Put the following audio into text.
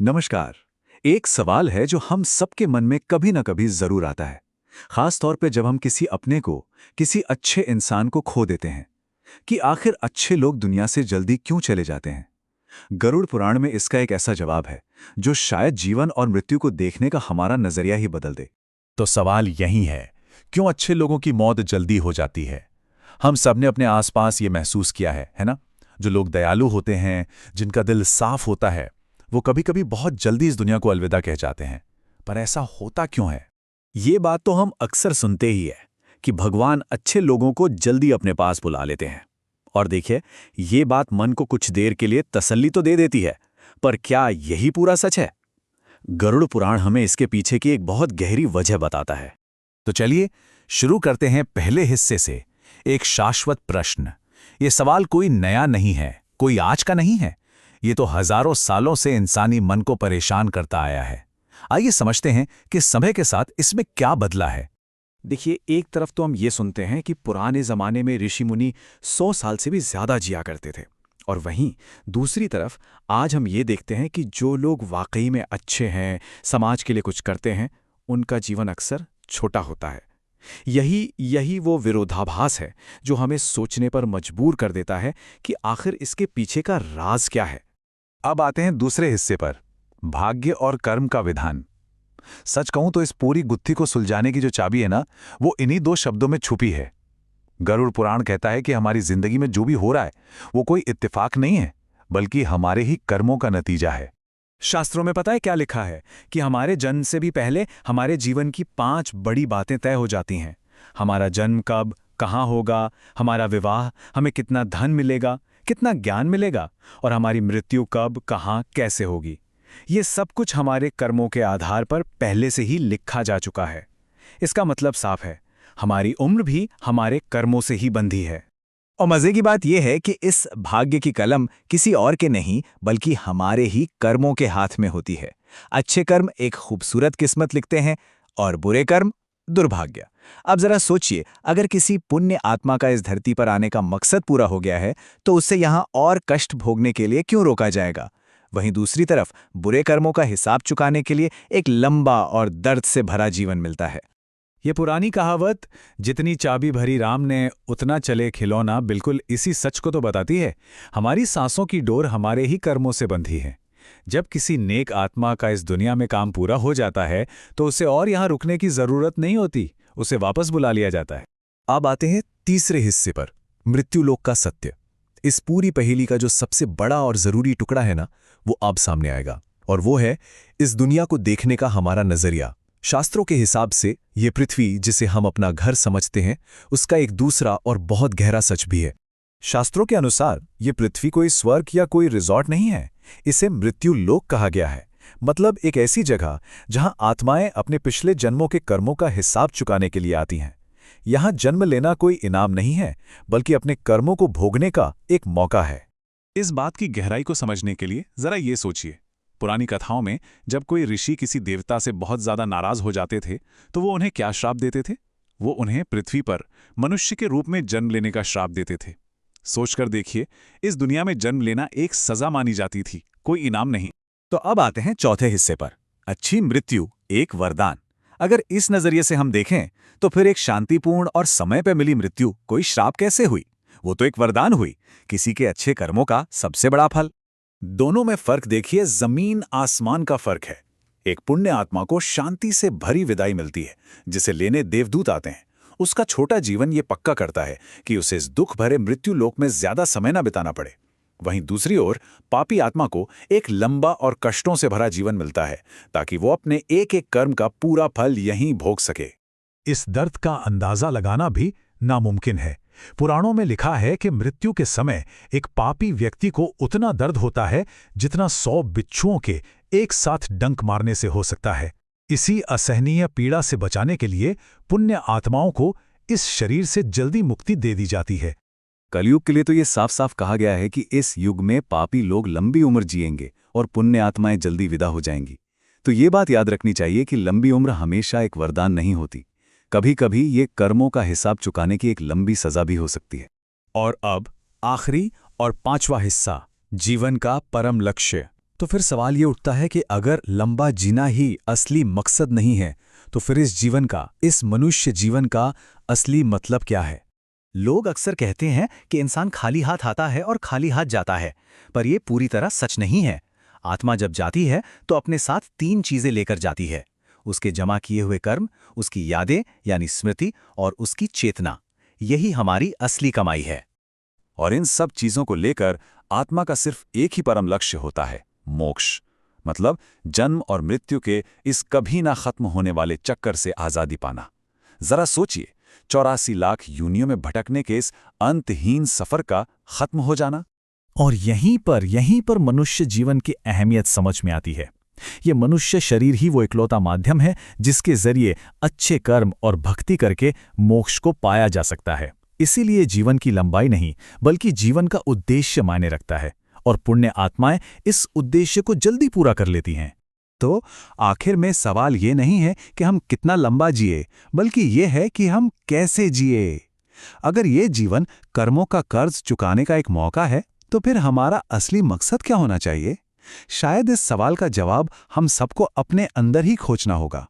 नमस्कार। एक सवाल है जो हम सबके मन में कभी ना कभी जरूर आता है, खास तौर पे जब हम किसी अपने को, किसी अच्छे इंसान को खो देते हैं कि आखिर अच्छे लोग दुनिया से जल्दी क्यों चले जाते हैं। गरुड़ पुराण में इसका एक ऐसा जवाब है जो शायद जीवन और मृत्यु को देखने का हमारा नजरिया ही बदल दे। तो सवाल यही है, क्यों अच्छे लोगों की मौत जल्दी हो जाती है। हम सबने अपने आसपास ये महसूस किया है ना? जो लोग दयालु होते हैं, जिनका दिल साफ होता है, वो कभी-कभी बहुत जल्दी इस दुनिया को अलविदा कह जाते हैं। पर ऐसा होता क्यों है? ये बात तो हम अक्सर सुनते ही है कि भगवान अच्छे लोगों को जल्दी अपने पास बुला लेते हैं। और देखिए, ये बात मन को कुछ देर के लिए तसल्ली तो दे देती है, पर क्या यही पूरा सच है? गरुड़ पुराण हमें इसके पीछे की एक बहुत गहरी वजह बताता है। तो चलिए शुरू करते हैं पहले हिस्से से। एक शाश्वत प्रश्न। ये सवाल कोई नया नहीं है, कोई आज का नहीं है। ये तो हजारों सालों से इंसानी मन को परेशान करता आया है। आइए समझते हैं कि समय के साथ इसमें क्या बदला है। देखिए, एक तरफ तो हम ये सुनते हैं कि पुराने जमाने में ऋषि मुनि 100 साल से भी ज्यादा जिया करते थे, और वहीं दूसरी तरफ आज हम ये देखते हैं कि जो लोग वाकई में अच्छे हैं, समाज के लिए कुछ करते हैं, उनका जीवन अक्सर छोटा होता है। यही यही वो विरोधाभास है जो हमें सोचने पर मजबूर कर देता है कि आखिर इसके पीछे का राज क्या है। अब आते हैं दूसरे हिस्से पर, भाग्य और कर्म का विधान। सच कहूं तो इस पूरी गुत्थी को सुलझाने की जो चाबी है ना, वो इन्हीं दो शब्दों में छुपी है। गरुड़ पुराण कहता है कि हमारी जिंदगी में जो भी हो रहा है वो कोई इत्तेफाक नहीं है, बल्कि हमारे ही कर्मों का नतीजा है। शास्त्रों में पता है क्या लिखा है कि हमारे जन्म से भी पहले हमारे जीवन की 5 बड़ी बातें तय हो जाती हैं। हमारा जन्म कब, कहाँ होगा, हमारा विवाह, हमें कितना धन मिलेगा, कितना ज्ञान मिलेगा, और हमारी मृत्यु कब, कहाँ, कैसे होगी। ये सब कुछ हमारे कर्मों के आधार पर पहले से ही लिखा जा चुका है। इसका मतलब साफ है, हमारी उम्र भी हमारे कर्मों से ही बंधी है। और मजे की बात यह है कि इस भाग्य की कलम किसी और के नहीं बल्कि हमारे ही कर्मों के हाथ में होती है। अच्छे कर्म एक खूबसूरत किस्मत लिखते हैं और बुरे कर्म दुर्भाग्य। अब जरा सोचिए, अगर किसी पुण्य आत्मा का इस धरती पर आने का मकसद पूरा हो गया है तो उससे यहाँ और कष्ट भोगने के लिए क्यों रोका जाएगा? वहीं दूसरी तरफ बुरे कर्मों का हिसाब चुकाने के लिए एक लंबा और दर्द से भरा जीवन मिलता है। ये पुरानी कहावत, जितनी चाबी भरी राम ने उतना चले खिलौना, बिल्कुल इसी सच को तो बताती है। हमारी सांसों की डोर हमारे ही कर्मों से बंधी है। जब किसी नेक आत्मा का इस दुनिया में काम पूरा हो जाता है तो उसे और यहाँ रुकने की जरूरत नहीं होती, उसे वापस बुला लिया जाता है। अब आते हैं तीसरे हिस्से पर, मृत्युलोक का सत्य। इस पूरी पहेली का जो सबसे बड़ा और जरूरी टुकड़ा है ना, वो अब सामने आएगा, और वो है इस दुनिया को देखने का हमारा नजरिया। शास्त्रों के हिसाब से ये पृथ्वी जिसे हम अपना घर समझते हैं, उसका एक दूसरा और बहुत गहरा सच भी है। शास्त्रों के अनुसार ये पृथ्वी कोई स्वर्ग या कोई रिजॉर्ट नहीं है, इसे मृत्यु लोक कहा गया है। मतलब एक ऐसी जगह जहां आत्माएं अपने पिछले जन्मों के कर्मों का हिसाब चुकाने के लिए आती हैं। यहां जन्म लेना कोई इनाम नहीं है, बल्कि अपने कर्मों को भोगने का एक मौका है। इस बात की गहराई को समझने के लिए जरा ये सोचिए, पुरानी कथाओं में जब कोई ऋषि किसी देवता से बहुत ज्यादा नाराज हो जाते थे तो वो उन्हें क्या श्राप देते थे? वो उन्हें पृथ्वी पर मनुष्य के रूप में जन्म लेने का श्राप देते थे। सोचकर देखिए, इस दुनिया में जन्म लेना एक सजा मानी जाती थी, कोई इनाम नहीं। तो अब आते हैं चौथे हिस्से पर, अच्छी मृत्यु एक वरदान। अगर इस नजरिए से हम देखें तो फिर एक शांतिपूर्ण और समय पर मिली मृत्यु कोई श्राप कैसे हुई? वो तो एक वरदान हुई, किसी के अच्छे कर्मों का सबसे बड़ा फल। दोनों में फर्क देखिए, जमीन आसमान का फर्क है। एक पुण्य आत्मा को शांति से भरी विदाई मिलती है, जिसे लेने देवदूत आते हैं। उसका छोटा जीवन ये पक्का करता है कि उसे इस दुख भरे मृत्यु लोक में ज्यादा समय न बिताना पड़े। वहीं दूसरी ओर पापी आत्मा को एक लंबा और कष्टों से भरा जीवन मिलता है, ताकि वो अपने एक एक कर्म का पूरा फल यहीं भोग सके। इस दर्द का अंदाजा लगाना भी नामुमकिन है। पुराणों में लिखा है कि मृत्यु के समय एक पापी व्यक्ति को उतना दर्द होता है जितना 100 बिच्छुओं के एक साथ डंक मारने से हो सकता है। इसी असहनीय पीड़ा से बचाने के लिए पुण्य आत्माओं को इस शरीर से जल्दी मुक्ति दे दी जाती है। कलयुग के लिए तो ये साफ साफ कहा गया है कि इस युग में पापी लोग लंबी उम्र जिएंगे और पुण्य आत्माएं जल्दी विदा हो जाएंगी। तो ये बात याद रखनी चाहिए कि लंबी उम्र हमेशा एक वरदान नहीं होती। कभी कभी ये कर्मों का हिसाब चुकाने की एक लंबी सजा भी हो सकती है। और अब आखिरी और 5वां हिस्सा, जीवन का परम लक्ष्य। तो फिर सवाल ये उठता है कि अगर लंबा जीना ही असली मकसद नहीं है, तो फिर इस जीवन का, इस मनुष्य जीवन का असली मतलब क्या है? लोग अक्सर कहते हैं कि इंसान खाली हाथ आता है और खाली हाथ जाता है, पर यह पूरी तरह सच नहीं है। आत्मा जब जाती है तो अपने साथ 3 चीजें लेकर जाती है: उसके जमा किए हुए कर्म, उसकी यादें यानी स्मृति और उसकी चेतना। यही हमारी असली कमाई है। और इन सब चीजों को लेकर आत्मा का सिर्फ एक ही परम लक्ष्य होता है, मोक्ष। मतलब जन्म और मृत्यु के इस कभी ना खत्म होने वाले चक्कर से आजादी पाना। जरा सोचिए, 84 लाख योनियों में भटकने के इस अंतहीन सफर का खत्म हो जाना। और यहीं पर मनुष्य जीवन की अहमियत समझ में आती है। ये मनुष्य शरीर ही वो इकलौता माध्यम है जिसके जरिए अच्छे कर्म और भक्ति करके मोक्ष को पाया जा सकता है। इसीलिए जीवन की लंबाई नहीं, बल्कि जीवन का उद्देश्य मायने रखता है, और पुण्य आत्माएं इस उद्देश्य को जल्दी पूरा कर लेती हैं। तो आखिर में सवाल ये नहीं है कि हम कितना लंबा जिए, बल्कि ये है कि हम कैसे जिए। अगर ये जीवन कर्मों का कर्ज चुकाने का एक मौका है, तो फिर हमारा असली मकसद क्या होना चाहिए? शायद इस सवाल का जवाब हम सबको अपने अंदर ही खोजना होगा।